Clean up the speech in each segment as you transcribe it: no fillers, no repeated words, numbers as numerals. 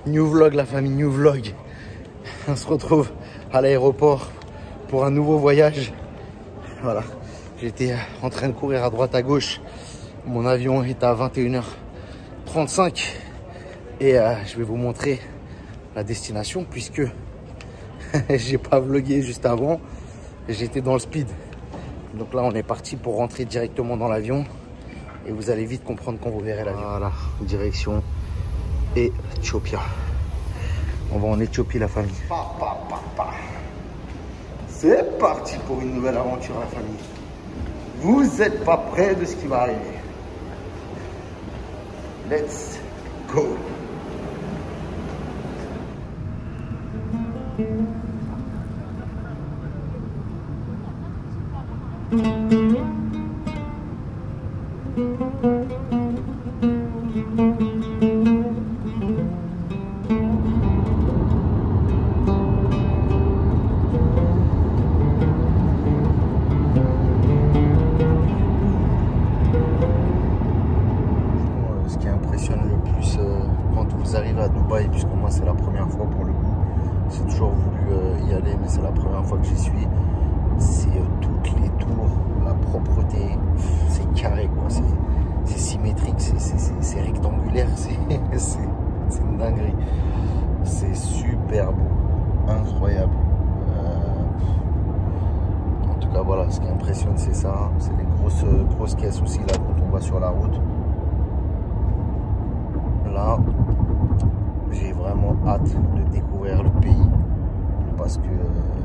New vlog la famille, new vlog. On se retrouve à l'aéroport pour un nouveau voyage. Voilà, j'étais en train de courir à droite à gauche. Mon avion est à 21h35 et je vais vous montrer la destination puisque j'ai pas vlogué juste avant. J'étais dans le speed. Donc là on est parti pour rentrer directement dans l'avion et vous allez vite comprendre quand vous verrez l'avion. Voilà, direction Éthiopie. On va en Éthiopie la famille. C'est parti pour une nouvelle aventure la famille. Vous n'êtes pas prêts de ce qui va arriver. Let's go. Ce qui impressionne le plus quand vous arrivez à Dubaï, puisque moi c'est la première fois pour le coup, j'ai toujours voulu y aller mais c'est la première fois que j'y suis, c'est toutes les tours, la propreté, c'est carré quoi, c'est symétrique, c'est rectangulaire, c'est une dinguerie, c'est super beau, incroyable. En tout cas voilà, ce qui impressionne c'est ça, c'est les grosses caisses aussi là quand on va sur la route. Là, j'ai vraiment hâte de découvrir le pays parce que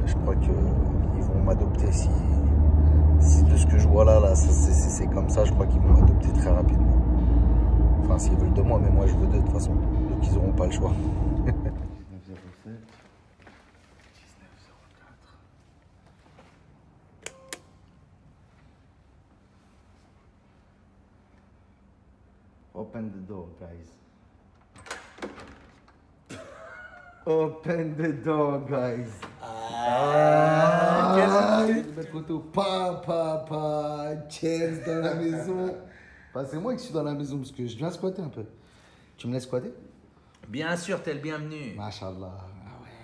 je crois qu'ils vont m'adopter si de ce que je vois là c'est comme ça, je crois qu'ils vont m'adopter très rapidement. Enfin, s'ils veulent de moi, mais moi je veux d'eux de toute façon, donc ils n'auront pas le choix. 1907, 1904. Open the door, guys. Open the door, guys. Belle photo. Papa, Chance dans la maison. Enfin, c'est moi qui suis dans la maison parce que je viens squatter un peu. Tu me laisses squatter? Bien sûr, t'es le bienvenu. Machallah. Ah ouais.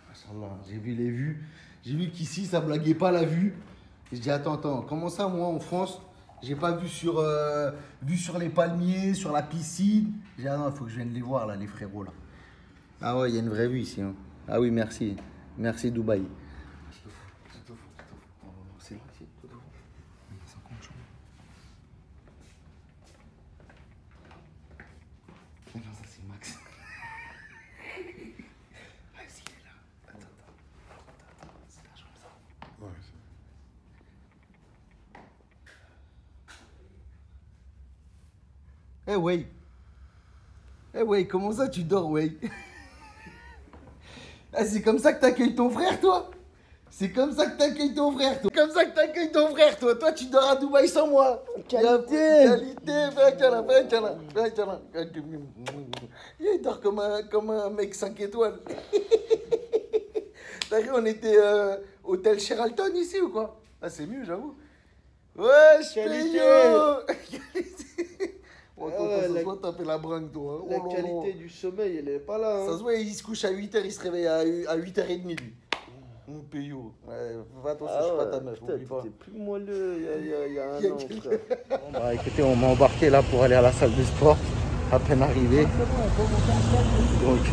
Machallah. J'ai vu les vues. J'ai vu qu'ici, ça blaguait pas la vue. Et je dis, attends, comment ça, moi, en France, j'ai pas vu sur les palmiers, sur la piscine. J'ai dit, ah non, il faut que je vienne les voir, là, les frérots, là. Ah ouais, il y a une vraie vue ici. Hein. Ah oui, merci. Merci, Dubaï. C'est là, ici, tout au fond. Il y a 50 chambres. Non, ça, c'est Max. Vas-y, il est là. Attends. C'est la chambre, ça. Ouais, c'est... Eh, ouais. Eh, ouais, comment ça, tu dors, ouais? Ah, c'est comme ça que t'accueilles ton frère, toi? C'est comme ça que t'accueilles ton frère, toi? C'est comme ça que t'accueilles ton frère, toi? Toi, tu dors à Dubaï sans moi. Qualité, il dort comme un mec 5 étoiles. T'as vu, on était hôtel Sheraton ici ou quoi? Ah, c'est mieux, j'avoue. Ouais, Bon, toi, t'as fait la bringue, toi. La qualité du sommeil, elle est pas là. Hein. Ça se voit, il se couche à 8h, il se réveille à 8h30, lui. Mon payot. Ouais, fais attention, je suis pas ta meuf, oublie pas. T'es plus moelleux il y a un an, frère. Bon, bah, écoutez, on m'a embarqué là pour aller à la salle de sport, à peine arrivé. Donc,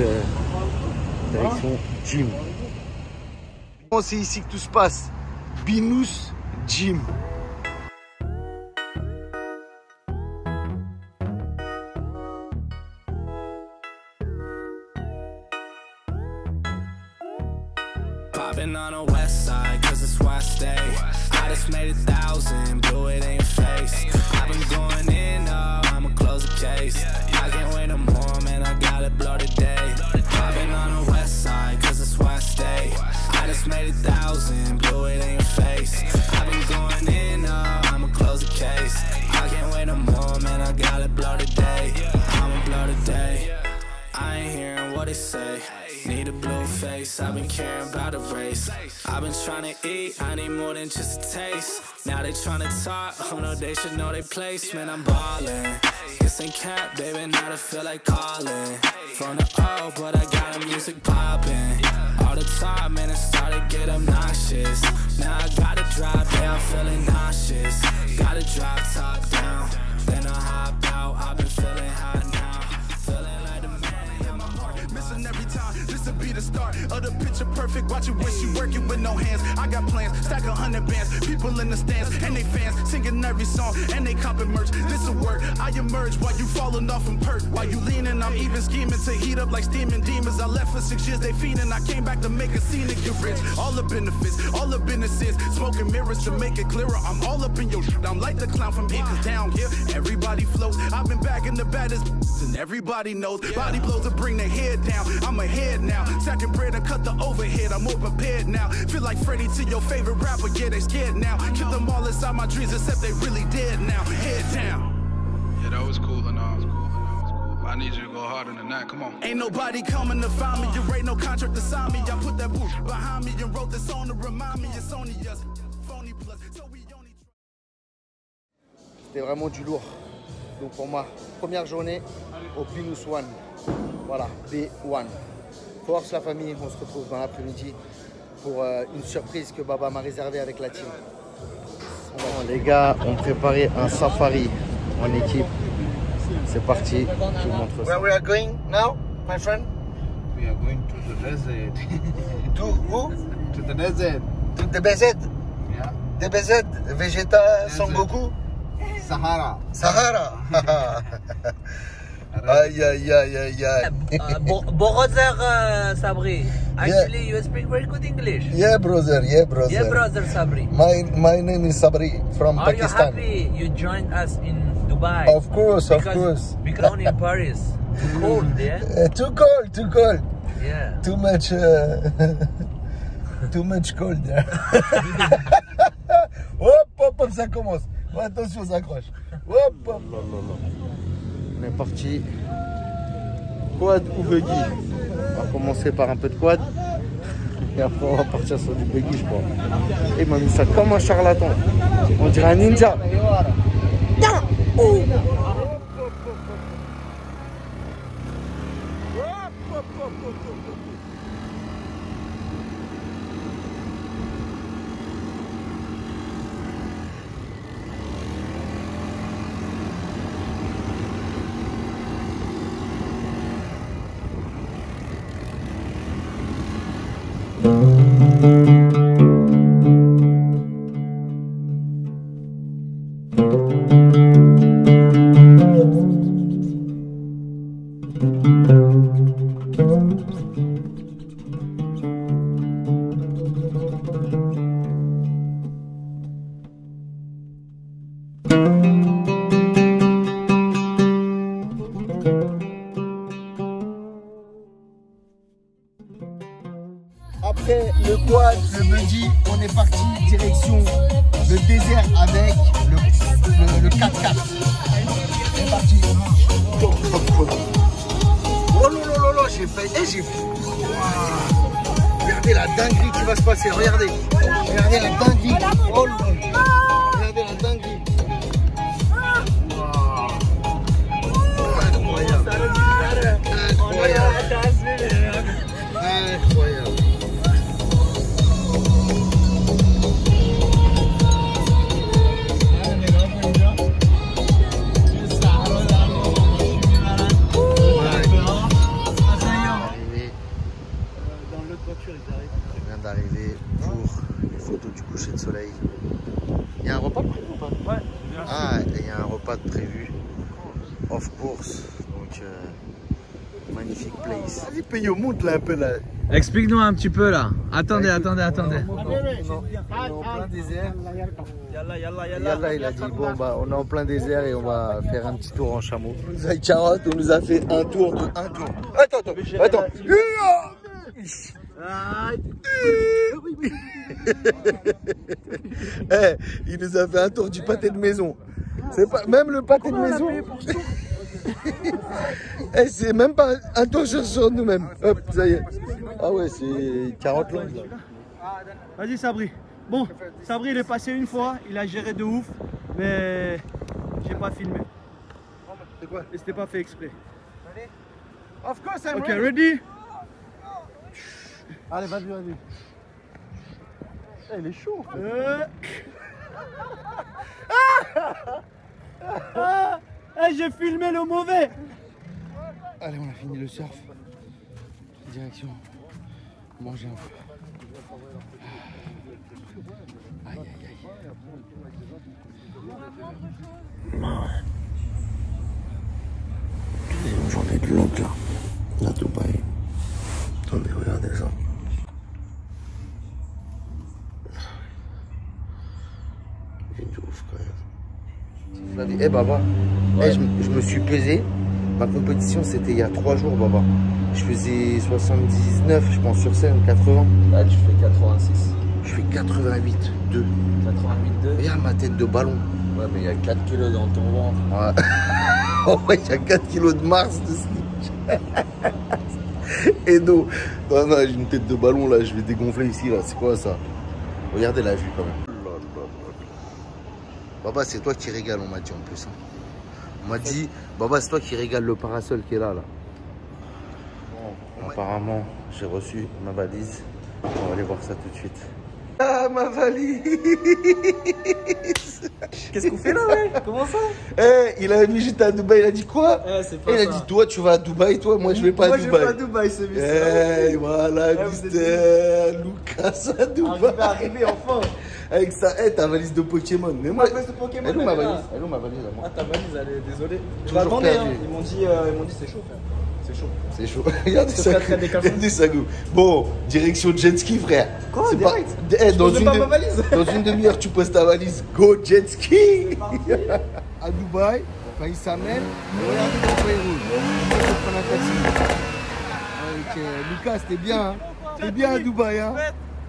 direction gym. C'est ici que tout se passe. Binous Gym. Popping on the west side, cause it's where I stay. I just made 1,000, blew it in your face. I've been going in, I'ma close the case. I can't wait no more, man, I gotta blow today. Popping on the west side, cause it's where I stay. I just made 1,000, blew it in your face. I've been going in, I'ma close the case. I can't wait no more, man, I gotta blow today. I'ma blow today. I ain't hearing what they say. Need a blue face, I've been caring about a race. I've been trying to eat, I need more than just a taste. Now they trying to talk, oh no, they should know their place. Man, I'm ballin', This ain't cap, baby, now I feel like calling. From the O, but I got the music popping. All the time, man, it started get obnoxious. Now I gotta drive down, feeling nauseous. Gotta drive top down, then I hop out. I've been feeling hot now, feeling like the man in my heart. Missing every time, this will be the start of the picture perfect. Watch it when she working with no hands. I got plans, stack 100 bands. People in the stands and they fans singing every song and they copping merch. This'll work. I emerge while you falling off from perk. While you leaning, I'm even scheming to heat up like steaming demons. I left for 6 years, they feeding. I came back to make a scene and get rich. All the benefits, all the businesses. Smoking mirrors to make it clearer. I'm all up in your shit. I'm like the clown from here, cause down here everybody flows. I've been back in the baddest and everybody knows. Body blows to bring their head down. I'm ahead now. Second bread and cut the overhead. I'm more prepared now. Feel like Freddie to your favorite rapper. Yeah, they scared now. Keep them all inside my dreams except they really dead now. Head down. Yeah, that was cool and all. I need you to go harder than that. Come on. Ain't nobody coming to find me. You ain't no contract to sign me. I put that boot behind me and wrote this song to remind me it's only us. Phony plus. So we only. C'était vraiment du lourd. Donc pour ma première journée au Binous One. Voilà, B1. Force la famille, on se retrouve dans l'après-midi pour une surprise que Baba m'a réservée avec la team. Bon, les gars ont préparé un safari en équipe. C'est parti, je vous montre ça. Where we are going now, my friend? We are going to the desert. To who? To the desert. To the desert? Yeah. DBZ, Vegeta, Son Goku? Sahara. Sahara. Aïe aïe aïe aïe aïe. Brother Sabri, actually you speak very good English. Yeah brother, yeah brother. Yeah brother Sabri. My name is Sabri from Pakistan. Are you happy you joined us in Dubai? Of course, of course. Because down in Paris, too cold, yeah? Too cold, too cold. Yeah. Too much cold there. Hop, hop, hop, ça commence. Oh, attention, ça accroche. Hop, hop. On est parti. Quad ou buggy? On va commencer par un peu de quad. Et après, on va partir sur du buggy, je crois. Et il m'a mis ça comme un charlatan. On dirait un ninja. Oh. Après le quad, le buggy, on est parti direction le désert avec le 4x4. C'est parti. Oh là, j'ai fait. Regardez la dinguerie qui va se passer. Regardez la dinguerie. Oh là. Regardez la dinguerie. Incroyable. On vient d'arriver pour les photos du coucher de soleil. Il y a un repas prévu ou pas? Ouais. Ah, il y a un repas prévu. Of course. Donc, magnifique place. Vas-y, Peyo, monte là un peu là. Explique-nous un petit peu là. Attendez. On est en plein désert. Yalla, il a dit bon bah on est en plein désert et on va faire un petit tour en chameau. Avec Carotte, on nous a fait un tour. Attends. Hey, il nous a fait un tour du pâté de maison. C'est pas même le pâté de maison. Hey, c'est même pas un tour sur nous-mêmes. Hop, ça y est. Ah ouais, c'est 40 langues. Vas-y Sabri. Bon, Sabri il est passé une fois, il a géré de ouf, mais j'ai pas filmé. C'est quoi? Et c'était pas fait exprès. Of course I'm Ok, ready. ready? Allez, vas-y, vas-y. Il est chaud. J'ai filmé le mauvais. Allez, on a fini le surf. Direction. Manger un peu. Aïe, aïe, aïe. C'est une journée de longue là. À Dubaï. Attendez, regardez ça. C'est du ouf quand même. Eh Baba, je me suis pesé. Ma compétition c'était il y a 3 jours Baba. Je faisais 79 je pense sur scène, 80. Là, tu fais 86. Je fais 88, 2. 88,2. Regarde ma tête de ballon. Ouais, mais il y a 4 kilos dans ton ventre. Ouais. Oh ouais, il y a 4 kilos de Mars de slip. Et non, non, j'ai une tête de ballon là, je vais dégonfler ici là. C'est quoi ça? Regardez la vue quand même. Baba, c'est toi qui régale, on m'a dit en plus. Hein. On m'a dit, Baba, c'est toi qui régale le parasol qui est là. Bon, apparemment, j'ai reçu ma valise. On va aller voir ça tout de suite. Ah, ma valise! Qu'est-ce qu'on fait là, ouais? Comment ça? Eh, il a mis j'étais à Dubaï, il a dit quoi? C'est pas il a ça. dit toi tu vas à Dubaï, toi moi je vais pas à Dubaï. Moi je vais pas à Dubaï, ce mystère. Eh, voilà, Mister Lucas à Dubaï. Arrivé enfin. Avec ça, ta valise de Pokémon. Mais moi, de Pokémon. elle est où ma valise? Elle est où ma valise à moi? Ah, ta valise, elle est désolée. Je Toujours l'attendais, perdu. hein. Ils m'ont dit c'est chaud, frère. C'est chaud. C'est chaud. Regardez ça. faire des caleçons. Regardez ça, go. Bon, direction jet ski, frère. Quoi, C'est direct? Eh, dans pose une pas ma valise. Dans une demi-heure, tu poses ta valise. Go jet ski. À Dubaï, quand il s'amène, regardez dans le feuille rouge. On peut prendre un taxi. Ok, Lucas, t'es bien, hein? T'es bien à Dubaï, hein?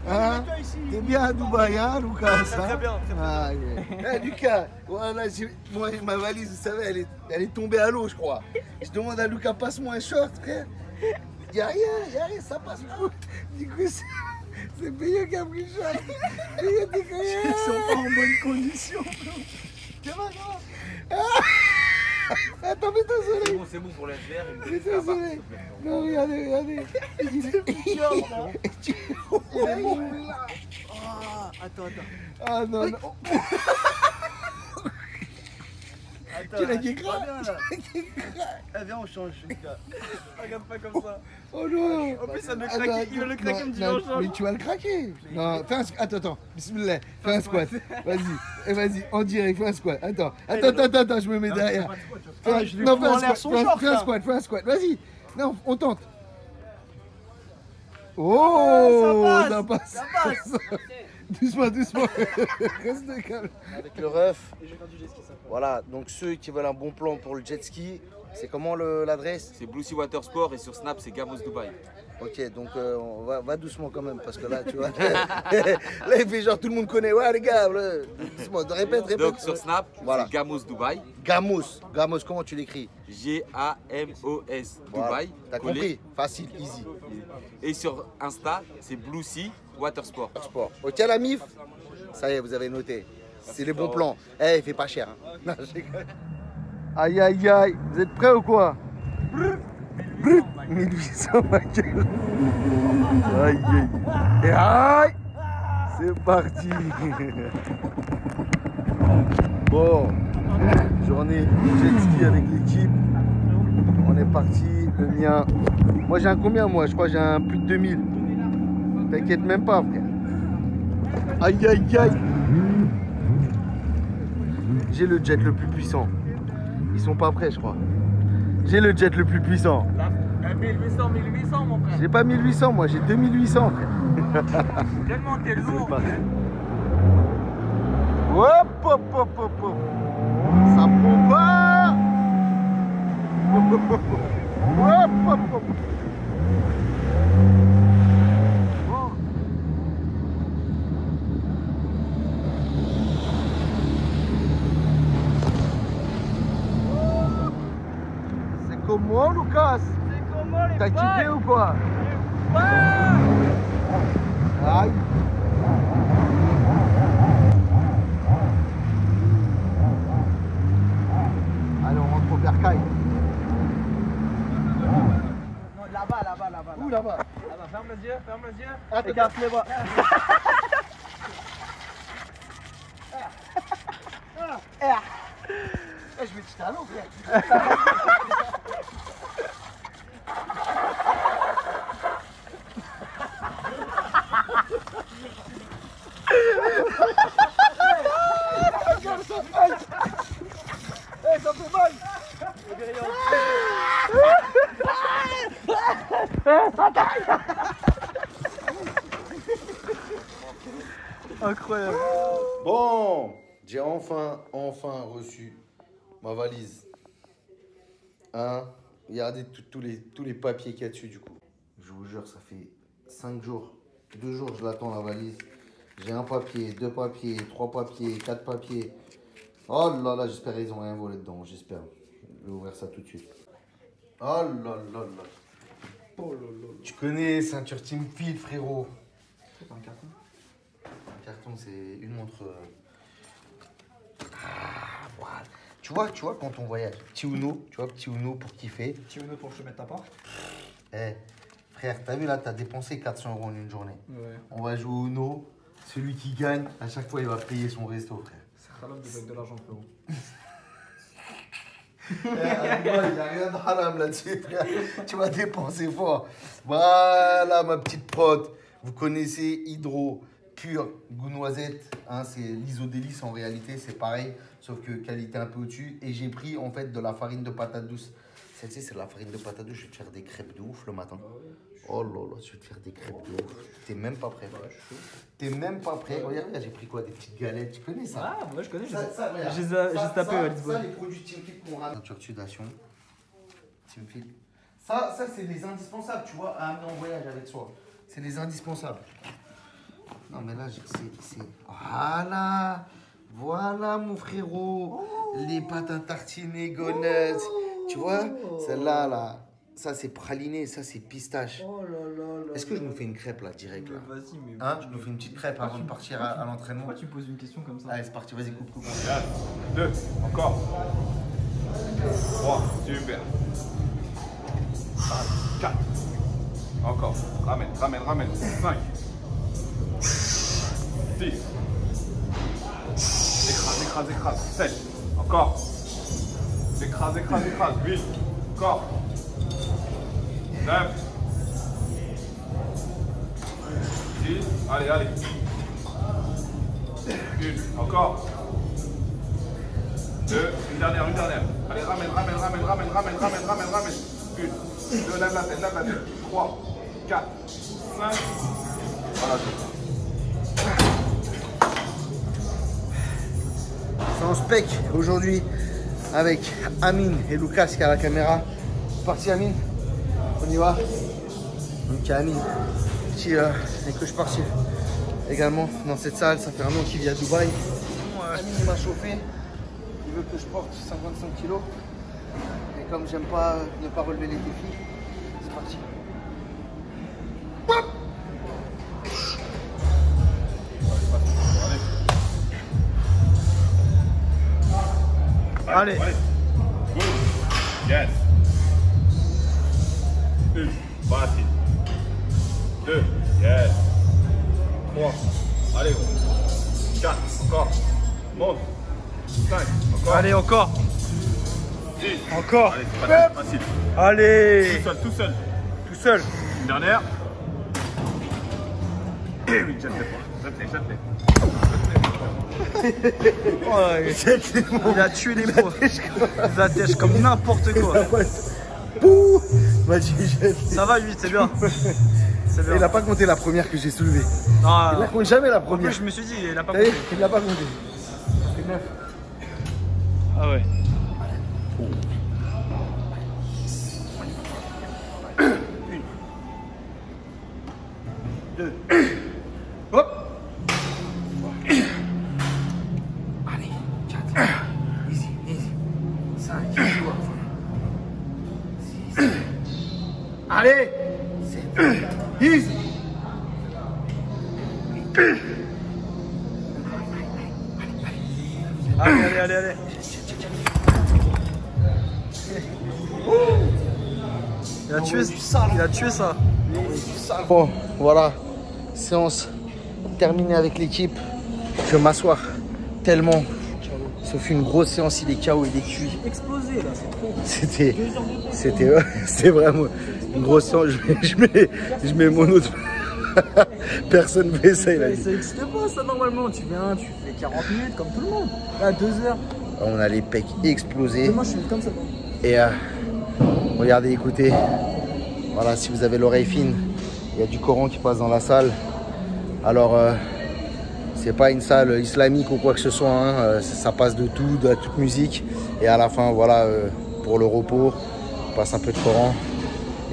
Hein? T'es bien à Dubaï, hein, Lucas? Hein? Très bien. Ah, yeah. Lucas, voilà, moi, ma valise, vous savez, elle est tombée à l'eau, je crois. Je demande à Lucas, passe-moi un short, frère. Y'a rien, ça passe pas. Du coup, c'est payé qui a pris le short. Ils sont pas en bonne condition. Attends, mets ton soleil. C'est bon pour l'SVR. Mets ton soleil. Non, regardez. Il est bon. Attends. Ah non. Tu l'as dit grave. Eh, viens, on change, Lucas. Regarde pas comme ça. Oh non. En plus, ça me craque. Il veut le craquer, il me dit on change. Mais tu vas le craquer. Non, fais un squat. Attends. Bismillah. Fais un squat. Vas-y, en direct, fais un squat. Attends, je me mets derrière. Non, fais un squat. Vas-y. Non, on tente. Oh, ça passe. Doucement. Reste calme. Avec le ref. Voilà, donc ceux qui veulent un bon plan pour le jet ski, c'est comment l'adresse? C'est Blue Sea Water Sport et sur Snap c'est Gamos Dubaï. Ok, donc on va doucement quand même parce que là tu vois, là il fait genre tout le monde connaît, ouais les gars, doucement, répète. Donc sur Snap, voilà. c'est Gamos Dubaï. Gamos, comment tu l'écris? G-A-M-O-S voilà. Dubaï. T'as compris? Facile, easy. Et sur Insta, c'est Blue Sea Water Sport. Ok la MIF? Ça y est, vous avez noté. C'est les bons plans. Eh, il fait pas cher. Hein. Non, je rigole. Aïe, vous êtes prêts ou quoi? 1800 ma gueule. Aïe. C'est parti. Bon, journée jet ski avec l'équipe. On est parti, le mien. Moi j'ai un combien moi? Je crois que j'ai un plus de 2000. T'inquiète même pas frère. Aïe. J'ai le jet le plus puissant. Ils sont pas prêts je crois. J'ai le jet le plus puissant. 1800 mon frère. J'ai pas 1800 moi, j'ai 2800 frère. Tellement t'es lourd. Hop. Ça prend pas. Hop. C'est comment Lucas? C'est comment les T'as kiffé ou quoi? Ouais. Aïe. Allez, on rentre au bercail. caille. Non, là-bas. Où là-bas? Là-bas, ferme les yeux. Attends, Écarte les bras. Je vais te jeter à l'eau, frère. Ça fait mal. Incroyable. Bon, j'ai enfin reçu ma valise. Hein? Regardez tous les papiers qu'il y a dessus du coup. Je vous jure, ça fait 5 jours, 2 jours je l'attends la valise. J'ai un papier, 2 papiers, 3 papiers, 4 papiers. Oh là là, j'espère qu'ils n'ont rien volé dedans, j'espère. Je vais ouvrir ça tout de suite. Oh là là là. Oh là là. Tu connais ceinture Team Fit, frérot. C'est pas un carton. Un carton, c'est une montre. Ah, voilà. Tu vois quand on voyage, petit Uno, tu vois, petit Uno pour kiffer. Petit Uno pour que je te mette ta part. Eh, frère, t'as vu là, t'as dépensé 400 € en une journée. Ouais. On va jouer au Uno. Celui qui gagne, à chaque fois, il va payer son resto, frère. C'est haram de mettre de l'argent, frérot. Il n'y a rien de haram là-dessus, frère. Tu vas dépenser fort. Voilà, ma petite prod. Vous connaissez Hydro pur goût noisette. Hein, c'est l'isodélice en réalité, c'est pareil, sauf que qualité un peu au-dessus. Et j'ai pris en fait de la farine de patate douce. Celle-ci, c'est de la farine de patate douce. Je vais te faire des crêpes de ouf le matin. Oh là là, je vais te faire des crêpes de ouf. T'es même pas prêt. T'es même pas prêt. Regarde, j'ai pris quoi? Des petites galettes. Tu connais ça? Ah, ouais, je connais. Ça, regarde. J'ai tapé à Lisbonne. Ça, les produits Team Fit qu'on rate. Ceinture sudation. Team Fit. Ça c'est les indispensables, tu vois, à amener en voyage avec soi. C'est les indispensables. Non, mais là, c'est... Voilà, mon frérot. Les pâtes à tartiner, gonettes. Tu vois, celle-là, là. Ça, c'est praliné. Ça, c'est pistache. Oh là là là. Est-ce que je nous fais une crêpe, là, direct, là? Vas-y, mais... Hein, je nous fais une petite crêpe avant de partir à l'entraînement. Pourquoi tu poses une question comme ça? Allez, c'est parti. Vas-y, coupe. 2, encore. 3, super. 4. Encore. Ramène. 5. 6. Écrase. 7. Encore. Écrase. 8. Encore. 9. 10. Allez. Une. Encore. 2. Une dernière. Allez, ramène. Une. 2. Lève la tête. 3. 4. 5. Voilà. C'est en spec aujourd'hui avec Amine et Lucas qui a la caméra. C'est parti, Amine. On y va. Donc il y a Amine, petit coach sportif également dans cette salle. Ça fait un an qu'il vit à Dubaï. Amine il m'a chauffé. Il veut que je porte 55 kilos. Et comme j'aime pas ne pas relever les défis, c'est parti. Allez. Good. Yes. 1. Facile. 2. Yes. 3. Allez, gros. 4. Encore. Monte. 5. Encore. Allez, encore. 10. Encore. Allez, c'est facile. Allez. Tout seul. Tout seul. Une dernière. Et oui, jette-les. Oh, il a tué les pros. Il attèche comme n'importe quoi. Ça va, 8, c'est bien. Il n'a pas compté la première que j'ai soulevée. Non, Il n'a compté jamais la en première. plus, je me suis dit, il a pas compté. Il l'a pas compté. C'est 9. Ah ouais. Hop. Allez, 4. Easy. 5. 6. Allez. 7. Easy. 8. Allez. Il a tué ça. Bon, voilà, séance terminée avec l'équipe. Je vais m'asseoir tellement. Ça fait une grosse séance, il est KO, il est cuit. Explosé là, c'est trop. C'était vraiment une grosse séance. Je mets mon autre. Personne ne fait ça. Ça n'existe pas ça normalement. Tu viens, tu fais 40 minutes comme tout le monde. Là, 2 heures. On a les pecs explosés. Moi, je suis comme ça. Et regardez, écoutez. Voilà, si vous avez l'oreille fine, il y a du Coran qui passe dans la salle. Alors, c'est pas une salle islamique ou quoi que ce soit. Hein. Ça passe de tout, de toute musique. Et à la fin, voilà, pour le repos, on passe un peu de Coran.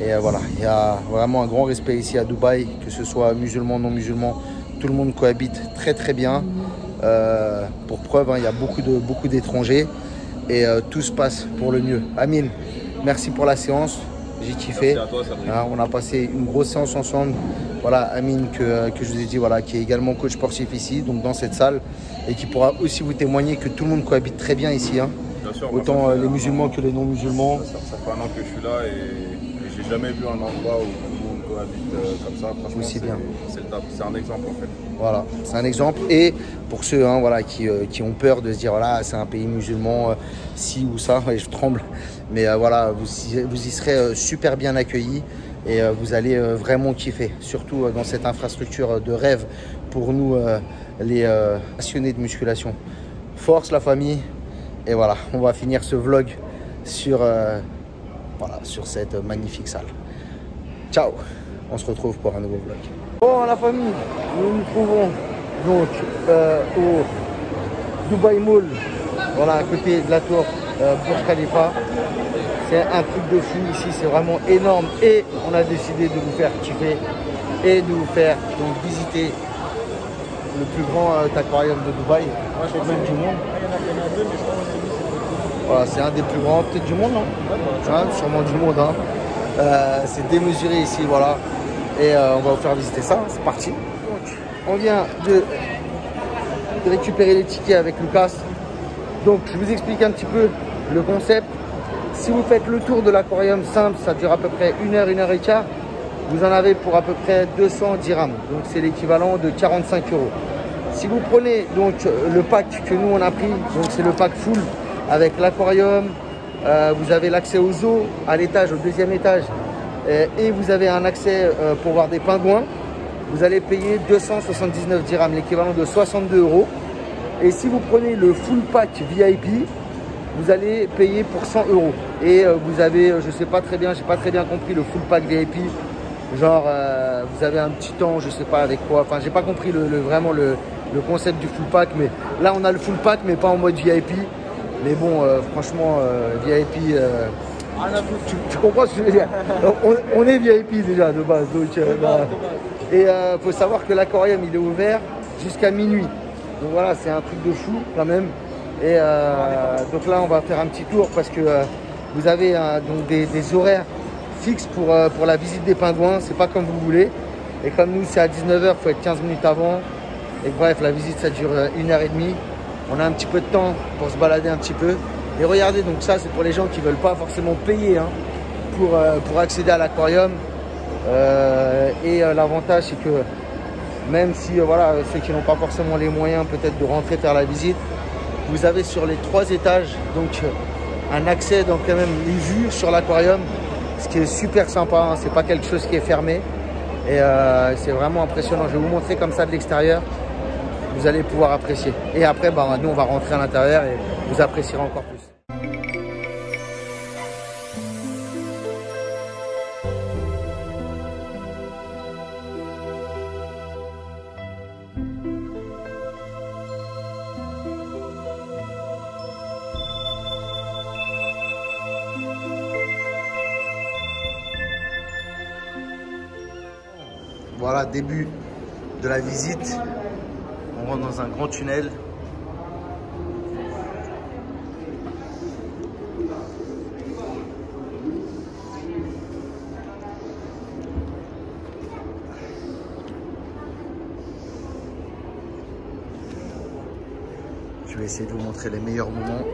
Et voilà, il y a vraiment un grand respect ici à Dubaï, que ce soit musulman, non musulman. Tout le monde cohabite très très bien. Pour preuve, hein, il y a beaucoup d'étrangers. Et tout se passe pour le mieux. Amine, merci pour la séance. J'ai kiffé. Merci à toi, Sabrina. On a passé une grosse séance ensemble. Voilà, Amine, que je vous ai dit, voilà, qui est également coach sportif ici, donc dans cette salle, et qui pourra aussi vous témoigner que tout le monde cohabite très bien ici. Hein. Bien sûr, autant les musulmans que les non-musulmans. Ça fait 1 an que je suis là et j'ai jamais vu un endroit où tout le monde cohabite comme ça. Franchement, aussi bien. C'est un exemple en fait. Voilà, c'est un exemple. Et pour ceux hein, voilà, qui ont peur de se dire, voilà, c'est un pays musulman, ci ou ça, et je tremble. Mais voilà, vous y serez super bien accueillis et vous allez vraiment kiffer. Surtout dans cette infrastructure de rêve pour nous, les passionnés de musculation. Force la famille. Et voilà, on va finir ce vlog sur cette magnifique salle. Ciao, on se retrouve pour un nouveau vlog. Bon la famille, nous nous trouvons donc au Dubai Mall, voilà à côté de la tour Burj Khalifa. C'est un truc de fou ici, c'est vraiment énorme et on a décidé de vous faire kiffer et de vous faire donc visiter le plus grand aquarium de Dubaï, peut-être même du monde. Voilà, c'est un des plus grands, peut-être du monde, non hein, sûrement du monde. Hein. C'est démesuré ici, voilà. Et on va vous faire visiter ça, c'est parti. Donc, on vient de récupérer les tickets avec Lucas. Donc, je vous explique un petit peu le concept. Si vous faites le tour de l'aquarium simple, ça dure à peu près 1 heure, 1 heure et quart. Vous en avez pour à peu près 200 dirhams. Donc, c'est l'équivalent de 45 €. Si vous prenez donc le pack que nous on a pris, donc c'est le pack full avec l'aquarium, vous avez l'accès aux eaux à l'étage, au 2e étage, et vous avez un accès pour voir des pingouins. Vous allez payer 279 dirhams, l'équivalent de 62 €. Et si vous prenez le full pack VIP, vous allez payer pour 100 €. Et vous avez, je sais pas très bien, j'ai pas très bien compris le full pack VIP. Genre, vous avez un petit temps, je sais pas avec quoi. Enfin, j'ai pas compris vraiment le concept du full pack. Mais là, on a le full pack, mais pas en mode VIP. Mais bon, franchement, VIP, tu comprends ce que je veux dire. On est VIP déjà de base. Donc, et faut savoir que l'aquarium, il est ouvert jusqu'à minuit. Donc voilà, c'est un truc de fou quand même. Et donc là, on va faire un petit tour parce que vous avez donc des horaires fixes pour la visite des pingouins. C'est pas comme vous voulez. Et comme nous, c'est à 19 h, il faut être 15 minutes avant. Et bref, la visite, ça dure 1 heure et demie. On a un petit peu de temps pour se balader un petit peu. Et regardez, donc ça, c'est pour les gens qui ne veulent pas forcément payer hein, pour accéder à l'aquarium. L'avantage, c'est que même si voilà, ceux qui n'ont pas forcément les moyens peut-être de rentrer faire la visite, vous avez sur les 3 étages donc un accès, donc quand même une vue sur l'aquarium, ce qui est super sympa. Hein, c'est pas quelque chose qui est fermé. Et c'est vraiment impressionnant. Je vais vous montrer comme ça de l'extérieur. Vous allez pouvoir apprécier. Et après, bah, nous, on va rentrer à l'intérieur et vous apprécierez encore plus. Voilà, début de la visite. On rentre dans un grand tunnel. Je vais essayer de vous montrer les meilleurs moments.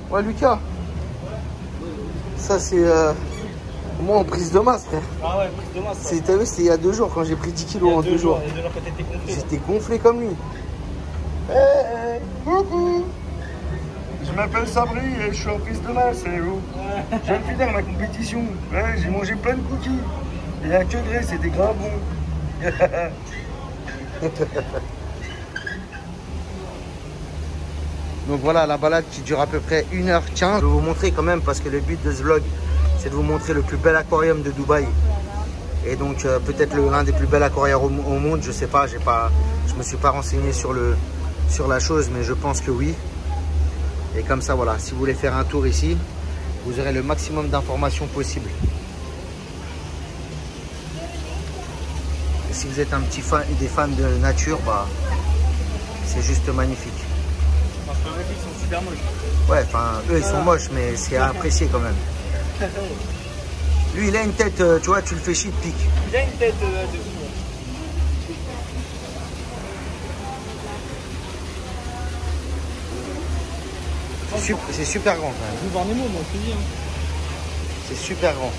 Ouais, Lucas. Ça, c'est moi en prise de masse, frère. Ah ouais, prise de masse. T'as vu, c'était il y a 2 jours quand j'ai pris 10 kilos en 2 jours. Il y a 2 jours que t'étais gonflé. J'étais gonflé comme lui. Hey, coucou. Je m'appelle Sabri et je suis en prise de masse. Et oh. Je viens de finir ma compétition. Ouais, j'ai mangé plein de cookies. Il y a que gré, c'était grave bon. Donc voilà la balade qui dure à peu près 1h15. Je vais vous montrer quand même parce que le but de ce vlog c'est de vous montrer le plus bel aquarium de Dubaï. Et donc peut-être l'un des plus bels aquariums au monde, je sais pas, je me suis pas renseigné sur la chose, mais je pense que oui. Et comme ça voilà, si vous voulez faire un tour ici, vous aurez le maximum d'informations possibles. Et si vous êtes des fans de nature, bah c'est juste magnifique. Parce que ils sont super moches. Ouais, enfin, eux ils sont moches, mais c'est à apprécier quand même. Lui, il a une tête, tu vois, tu le fais chier, pique. Il a une tête de fou. C'est super grand quand même. Je veux voir Nemo, moi, je te dis. Hein. C'est super grand.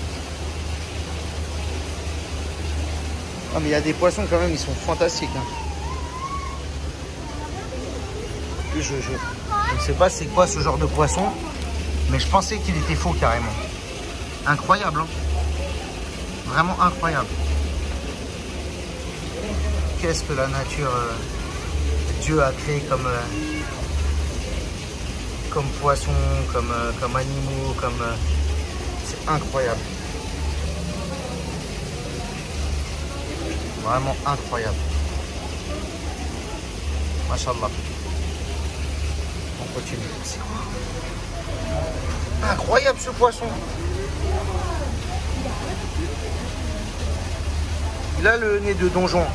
Ah, mais il y a des poissons quand même, ils sont fantastiques. Hein. Je ne sais pas c'est quoi ce genre de poisson, mais je pensais qu'il était faux carrément. Incroyable, hein. Vraiment incroyable. Qu'est-ce que la nature, Dieu a créé comme poisson, comme animaux, c'est incroyable. Vraiment incroyable. Machallah. On continue. Incroyable ce poisson. Il a le nez de donjon.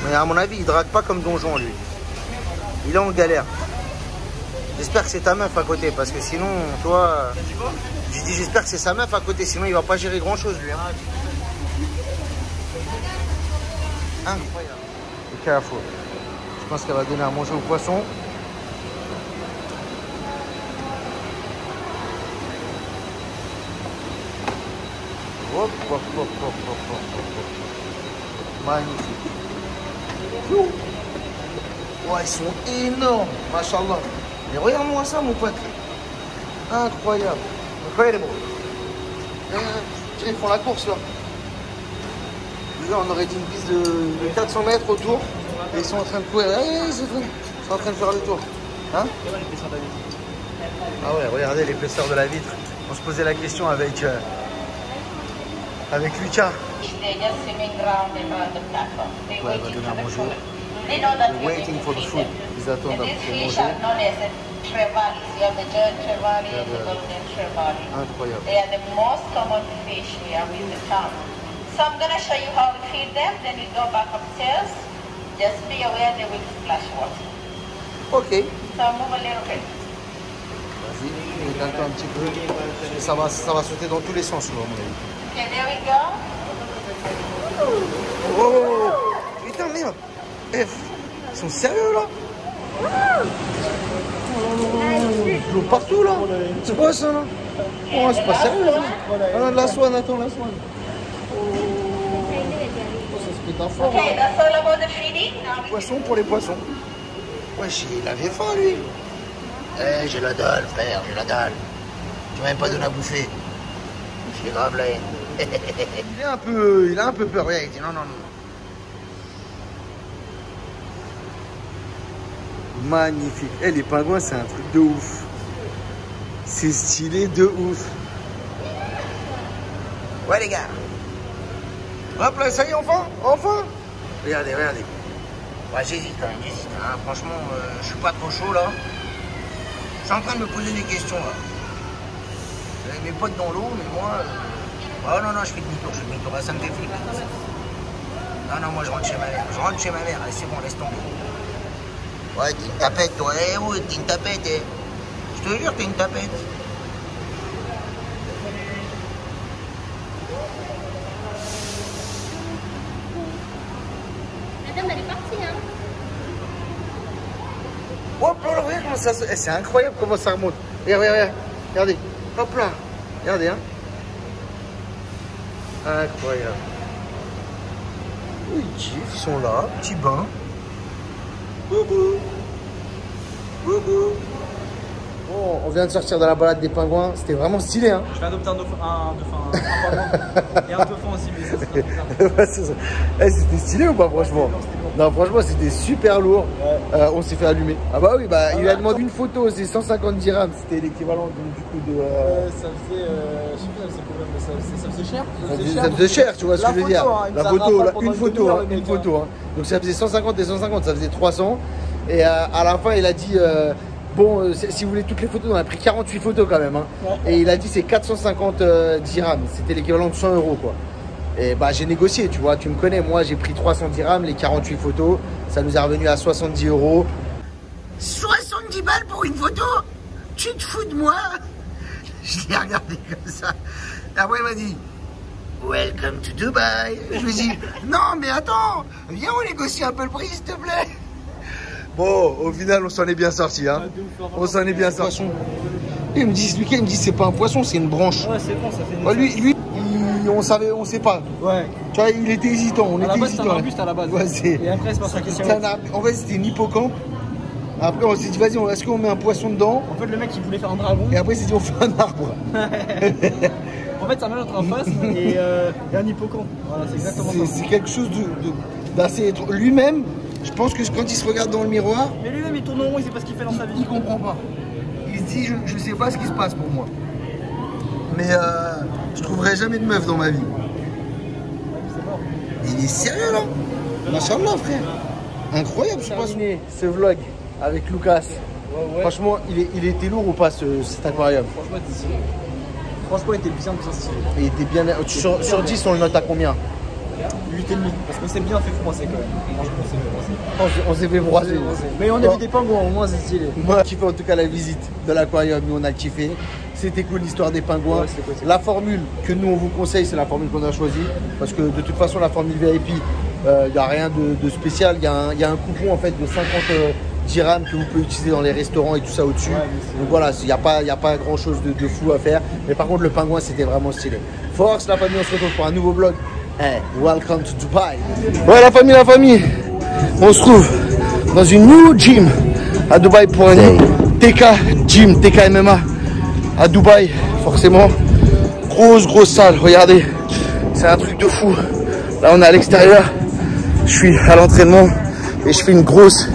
Mais à mon avis, il drague pas comme donjon lui. Il est en galère. J'espère que c'est ta meuf à côté parce que sinon, toi. Je dis j'espère que c'est sa meuf à côté, sinon il va pas gérer grand chose lui. Hein. Incroyable. Et careful. Je pense qu'elle va donner à manger au poisson. Hop, hop, hop, hop, hop, hop, hop. Magnifique. Oh, ils sont énormes, machallah. Mais regarde-moi ça, mon pote. Incroyable. Incroyable. Ils font la course là. Là, on aurait dit une piste de 400 mètres autour. Et ils sont en train de courir. Ils sont en train de faire le tour. Hein? Ah ouais, regardez l'épaisseur de la vitre. On se posait la question avec Lucas. Ouais, elle va donner à manger. They're waiting for the food. Ils attendent à manger. Incroyable. They are the most common fish we have in the town. So I'm going to show you how we feed them, then we go back upstairs. Just be aware they will splash water. Ok. So move a little bit. Vas-y, étale-toi un petit peu. Ça va sauter dans tous les sens, là, à mon avis. Okay, there we go. Oh, putain, merde. Ils sont sérieux, là? Ils jouent partout, là. C'est quoi, ça, là? Oh, c'est pas sérieux, ça. Ah, la swan, attends, la swan. Okay, that's all about the feeding. Poisson pour les poissons. Wesh, il avait faim lui. Eh, j'ai la dalle, frère, j'ai la dalle. Tu m'as même pas donné à bouffer. J'ai grave la haine. Il a un peu peur, il dit non, non, non. Magnifique. Eh, les pingouins, c'est un truc de ouf. C'est stylé de ouf. Ouais, les gars. Hop là, ça y est, enfin. Regardez. Ouais, j'hésite quand même, hein. Franchement, je suis pas trop chaud là. Je suis en train de me poser des questions là. J'avais mes potes dans l'eau, mais moi... Oh non, je fais demi-tour, là, ça me fait flipper. Non, moi je rentre chez ma mère. Allez, c'est bon, laisse tomber. Ouais, t'es une tapette, toi. Eh oui, t'es une tapette, eh. Je te jure, t'es une tapette. Madame, elle est partie, hein. Hop là, regarde, comment ça se... C'est incroyable comment ça remonte. Regardez, regardez. Hop là. Regardez, hein. Incroyable. Oui, ils sont là. Petit bain. Coucou. Coucou. Bon, on vient de sortir de la balade des pingouins. C'était vraiment stylé, hein. Je vais adopter un dauphin et un dauphin aussi, mais ça c'était stylé ou pas, franchement? Non, franchement, c'était super lourd. Ouais. On s'est fait allumer. Ah bah oui, bah, il a demandé une photo, c'est 150 dirhams. C'était l'équivalent du coup de... ça faisait... je sais pas, ça faisait cher. Ça faisait cher, tu vois ce que je veux dire. Hein, la photo, une photo. Hein. Donc ça faisait 150 et 150, ça faisait 300. Et à la fin, il a dit... bon, si vous voulez toutes les photos, on a pris 48 photos quand même. Hein. Ouais. Et il a dit c'est 450 dirhams. C'était l'équivalent de 100 € quoi. Et bah j'ai négocié, tu vois, tu me connais. Moi j'ai pris 300 dirhams, les 48 photos. Ça nous est revenu à 70 €. 70 balles pour une photo? Tu te fous de moi? Je l'ai regardé comme ça. Et après il m'a dit Welcome to Dubai. Je lui ai dit non mais attends, viens on négocie un peu le prix s'il te plaît. Bon, au final, on s'en est bien sorti, hein. On s'en est bien sorti. Il me dit, Lucas, il me dit, c'est pas un poisson, c'est une branche. Ouais, c'est bon, ça fait une... Lui, on sait pas. Ouais. Tu vois, il était hésitant. On était hésitant. C'est un arbuste à la base. Ouais, et après, c'est pas sa question. En fait, c'était une hippocampe. Après, on s'est dit, vas-y, est-ce qu'on met un poisson dedans? En fait, le mec, il voulait faire un dragon. Et après, il s'est dit, on fait un arbre. En fait, ça met entre un phasme et un hippocampe. Voilà, c'est exactement ça. C'est quelque chose d'assez... Lui-même... Je pense que quand il se regarde dans le miroir... Mais lui-même il tourne en rond, il sait pas ce qu'il fait dans sa vie. Il comprend pas. Il se dit, je sais pas ce qui se passe pour moi. Mais je trouverai jamais de meuf dans ma vie. Il est sérieux là. Machallah frère. Incroyable ce poisson. Ce vlog avec Lucas. Ouais. Franchement, il était lourd ou pas cet aquarium? Franchement, il était bien stylé. Il était bien... Sur 10, on le note à combien? 8,5 parce qu'on s'est bien fait froisser quand même. Franchement, on s'est fait froisser. On s'est fait froisser. Mais on a vu des pingouins, au moins c'est stylé. Moi, j'ai kiffé en tout cas la visite de l'aquarium. Nous, on a kiffé. C'était cool l'histoire des pingouins. Ouais, cool, la formule que nous, on vous conseille, c'est la formule qu'on a choisie. Parce que de toute façon, la formule VIP, il n'y a rien de spécial. Il y a un coupon en fait de 50 dirhams que vous pouvez utiliser dans les restaurants et tout ça au-dessus. Ouais, donc voilà, il n'y a pas grand chose de fou à faire. Mais par contre, le pingouin, c'était vraiment stylé. Force la famille, on se retrouve pour un nouveau vlog. Hey, welcome to Dubai. Ouais la famille, on se trouve dans une new gym à Dubaï pour un TK MMA à Dubaï, forcément. Grosse salle, regardez, c'est un truc de fou. Là on est à l'extérieur, je suis à l'entraînement et je fais une grosse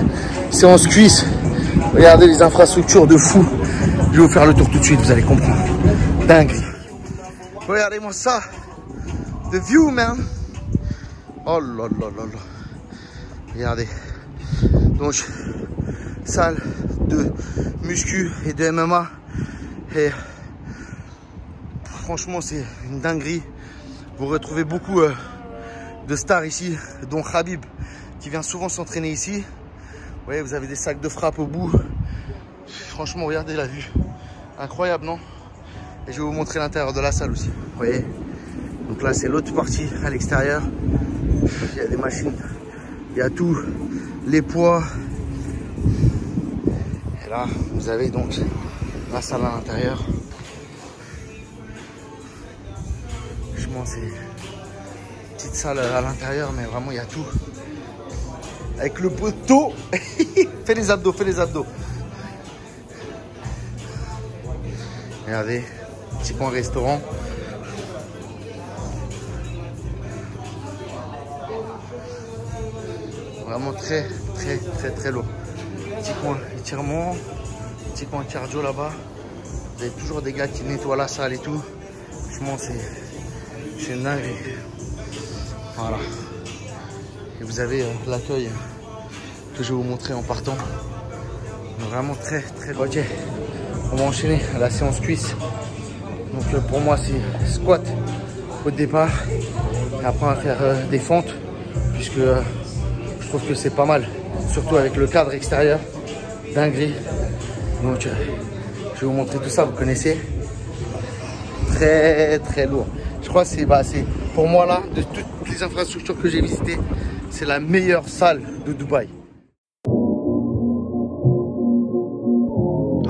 séance cuisse. Regardez les infrastructures de fou. Je vais vous faire le tour tout de suite, vous allez comprendre. Dingue. Regardez-moi ça. The view, man. Oh là là là là. Regardez. Donc, salle de muscu et de MMA. Et franchement, c'est une dinguerie. Vous retrouvez beaucoup de stars ici, dont Khabib, qui vient souvent s'entraîner ici. Vous voyez, vous avez des sacs de frappe au bout. Franchement, regardez la vue. Incroyable, non? Et je vais vous montrer l'intérieur de la salle aussi. Vous voyez? Donc là, c'est l'autre partie à l'extérieur. Il y a des machines, il y a tout, les poids. Et là, vous avez donc la salle à l'intérieur. Franchement, c'est une petite salle à l'intérieur, mais vraiment, il y a tout. Avec le poteau. Fais les abdos, Regardez, petit coin restaurant. Vraiment très lourd. Petit coin étirement, petit coin cardio là-bas. Vous avez toujours des gars qui nettoient la salle et tout. Franchement, c'est une dinguerie. Voilà. Et vous avez l'accueil que je vais vous montrer en partant. Vraiment très lourd. Ok, on va enchaîner la séance cuisse. Donc pour moi, c'est squat au départ. Et après, on va faire des fentes puisque je trouve que c'est pas mal, surtout avec le cadre extérieur, dinguerie. Donc je vais vous montrer tout ça, vous connaissez. Très lourd. Je crois que c'est pour moi là, de toutes les infrastructures que j'ai visitées, c'est la meilleure salle de Dubaï.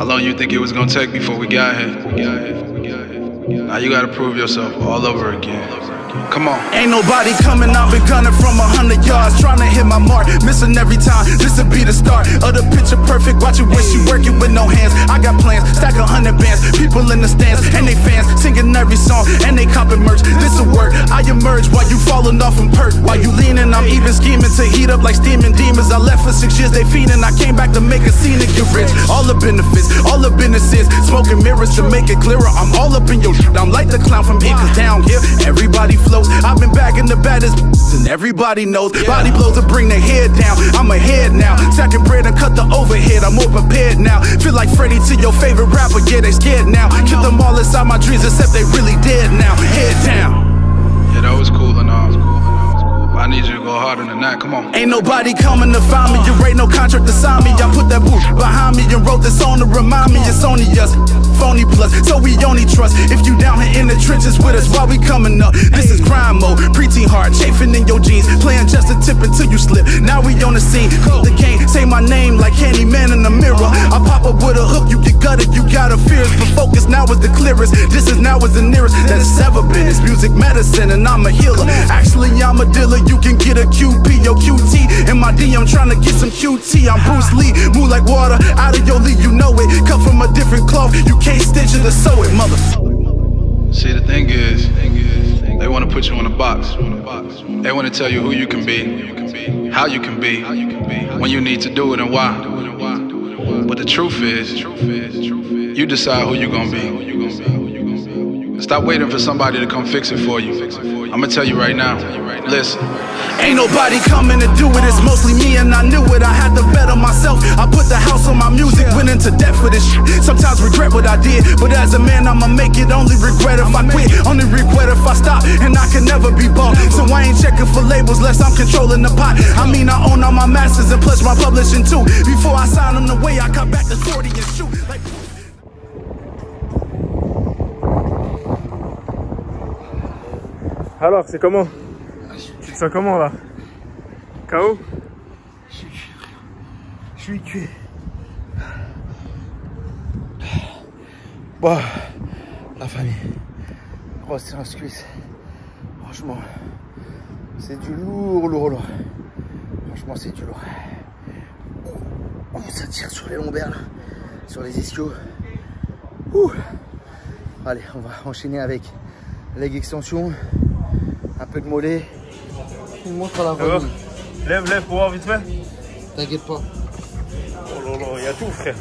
How long you think it was gonna take before we got here? Now you gotta prove yourself all over again. Come on. Ain't nobody coming, I've been gunning from 100 yards, trying to hit my mark, missing every time. This'll be the start of the picture perfect. Watch it when she working with no hands. I got plans, stack 100 bands, people in the stands and they fans singing every song and they copping merch. This'll work. I emerge while you falling off and perk. While you leaning, I'm even scheming to heat up like steaming demons. I left for 6 years, they feeding. I came back to make a scene and get rich. All the benefits, all the businesses, smoking mirrors to make it clearer. I'm all up in your shit. I'm like the clown from it, 'cause down here everybody flows. I've been bagging the baddest and everybody knows. Body blows to bring their head down. I'm ahead now. Stacking bread and cut the overhead. I'm more prepared now. Feel like Freddie to your favorite rapper. Yeah, they scared now. Kill them all inside my dreams except they really dead now. Head down. Yeah, that was cool and all. I need you to go harder than that, come on. Ain't nobody coming to find me, you ain't no contract to sign me. I put that boot behind me and wrote this song to remind me it's only us, phony plus, so we only trust. If you down here in the trenches with us while we coming up, this is crime mode, preteen hard, chafing in your jeans, playing just a tip until you slip. Now we on the scene, the game, say my name like Candyman in the mirror. I pop up with a hook, you get gutted, you got a fears, but focus now is the clearest. This is now is the nearest that it's ever been. It's music medicine and I'm a healer. Actually I'm a dealer. You can get a QP or QT in my DM trying to get some QT. I'm Bruce Lee, move like water out of your league, you know it. Cut from a different cloth, you can't stitch it or sew it, mother. See, the thing is, they want to put you in a box. They want to tell you who you can be, how you can be, when you need to do it and why. But the truth is, you decide who you're gonna be. Stop waiting for somebody to come fix it for you. I'm gonna tell you right now, listen. Ain't nobody coming to do it, it's mostly me and I knew it. I had to bet on myself, I put the house on my music, went into debt for this shit. Sometimes regret what I did, but as a man I'ma make it. Only regret if I quit, only regret if I stop, and I can never be bought. So I ain't checking for labels unless I'm controlling the pot. I mean I own all my masters and plus my publishing too. Before I sign them away, I cut back to 40 and shoot like. Alors, c'est comment? Tu te sens comment là? KO? Je suis cuit. Bon, la famille. Grosse séance cuisse. Franchement, c'est du lourd. Franchement, c'est du lourd. Ça tire sur les lombaires, là, sur les ischios. Ouh. Allez, on va enchaîner avec leg extension. Un peu de mollet. Il montre à la voix. Lève pour voir vite fait. T'inquiète pas. Oh là là, il y a tout frère.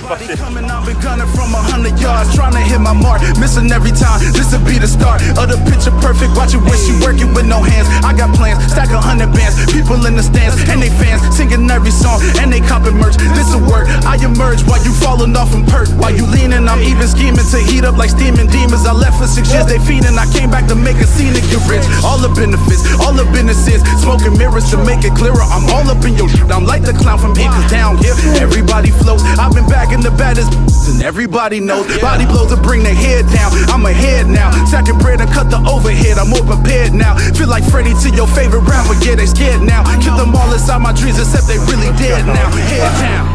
Nobody coming, I've been gunning from 100 yards, trying to hit my mark, missing every time. This'll be the start of the picture perfect. Watch it when she working with no hands. I got plans, stack 100 bands, people in the stands and they fans singing every song and they copping merch. This'll work. I emerge while you falling off and perk. While you leaning, I'm even scheming to heat up like steaming demons. I left for 6 years, they feeding. I came back to make a scene and get rich. All the benefits, all the businesses, smoking mirrors to make it clearer. I'm all up in your shit. I'm like the clown from it, 'cause down here everybody flows. I've been back in the baddest and everybody knows. Body blows to bring their head down. I'm ahead now. Stacking bread and cut the overhead. I'm more prepared now. Feel like Freddie to your favorite rapper. Yeah, they scared now. Kill them all inside my dreams except they really dead now. Head down.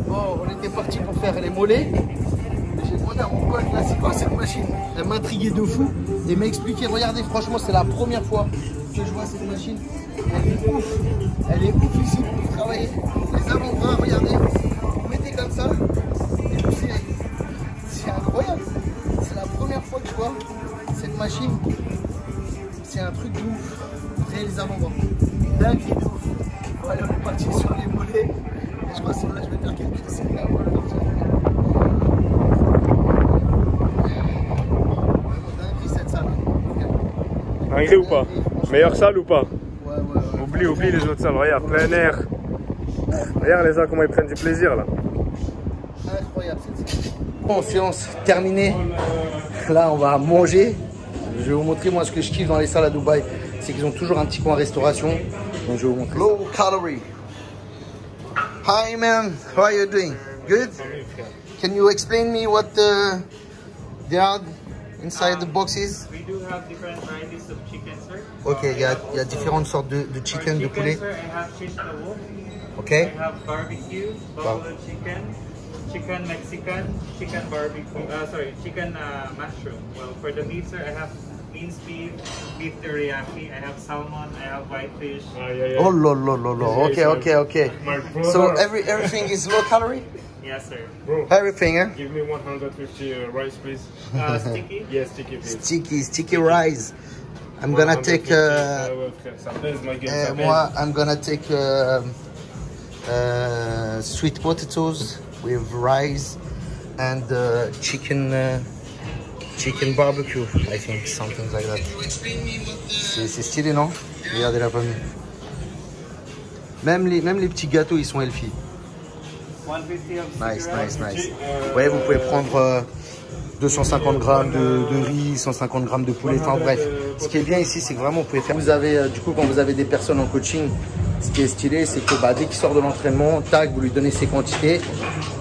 Bon, on était parti pour faire les mollets. J'ai demandé à mon pote là, c'est quoi cette machine? Elle m'intriguait de fou. Et il m'a expliqué, regardez, franchement, c'est la première fois que je vois cette machine. Elle est ouf. Elle est ouf ici pour travailler. Les avant-bras, regardez. Vous mettez comme ça. Et c'est incroyable. C'est la première fois que je vois cette machine. C'est un truc de ouf. Après les avant-bras. Dingue et de ouf. Voilà, on est parti sur les mollets. Et je crois que là, je vais faire quelques essais. Dinguerie ou pas? Meilleure salle ou pas? Oublie les autres salles, regarde, plein air. Regarde les gens comment ils prennent du plaisir là. Incroyable cette séance. Bon, séance terminée. Là on va manger. Je vais vous montrer moi ce que je kiffe dans les salles à Dubaï. C'est qu'ils ont toujours un petit coin restauration. Donc je vais vous montrer. Low calorie. Hi man, how are you doing? Good? Can you explain me what they are inside the boxes? We do have different varieties of chicken, sir. Ok, il y a différentes sortes de chicken, de poulet. Ok. I have barbecue, buffalo chicken, chicken Mexican, chicken barbecue, chicken mushroom. Well, for the meat, sir, I have minced beef, beef teriyaki, I have salmon, I have whitefish. Oh, lo. Okay. So everything is low calorie? Yes, sir. Bro, everything, eh? Give me 150 rice, please. Sticky? Yes, sticky, please. Sticky rice. I'm gonna take. I'm gonna take sweet potatoes with rice and chicken barbecue. I think something like that. C'est stylé, non? Regardez la famille. Même les petits gâteaux, ils sont healthy. Nice. Vous voyez, vous pouvez prendre 250 grammes de riz, 150 grammes de poulet, enfin bref. Ce qui est bien ici, c'est que vraiment vous pouvez faire. Vous avez, du coup, quand vous avez des personnes en coaching, ce qui est stylé, c'est que dès qu'il sort de l'entraînement, tac, vous lui donnez ses quantités.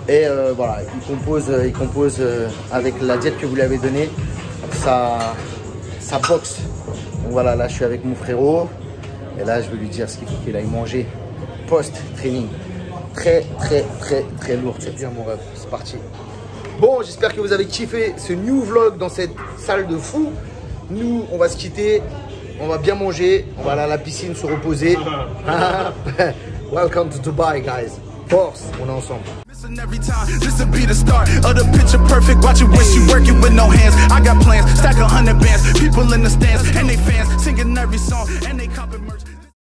Et voilà, il compose avec la diète que vous lui avez donnée, sa box. Donc voilà, là je suis avec mon frérot. Et là, je vais lui dire ce qu'il faut qu'il aille manger post-training. Très lourd. C'est bien mon rêve, c'est parti. Bon, j'espère que vous avez kiffé ce new vlog dans cette salle de fou. Nous, on va se quitter, on va bien manger, on va aller à la piscine se reposer. Welcome to Dubai, guys. Force, on est ensemble. Every time, this will be the start of the picture perfect. Watch it when she working with no hands. I got plans, stack 100 bands. People in the stands and they fans singing every song and they compliment.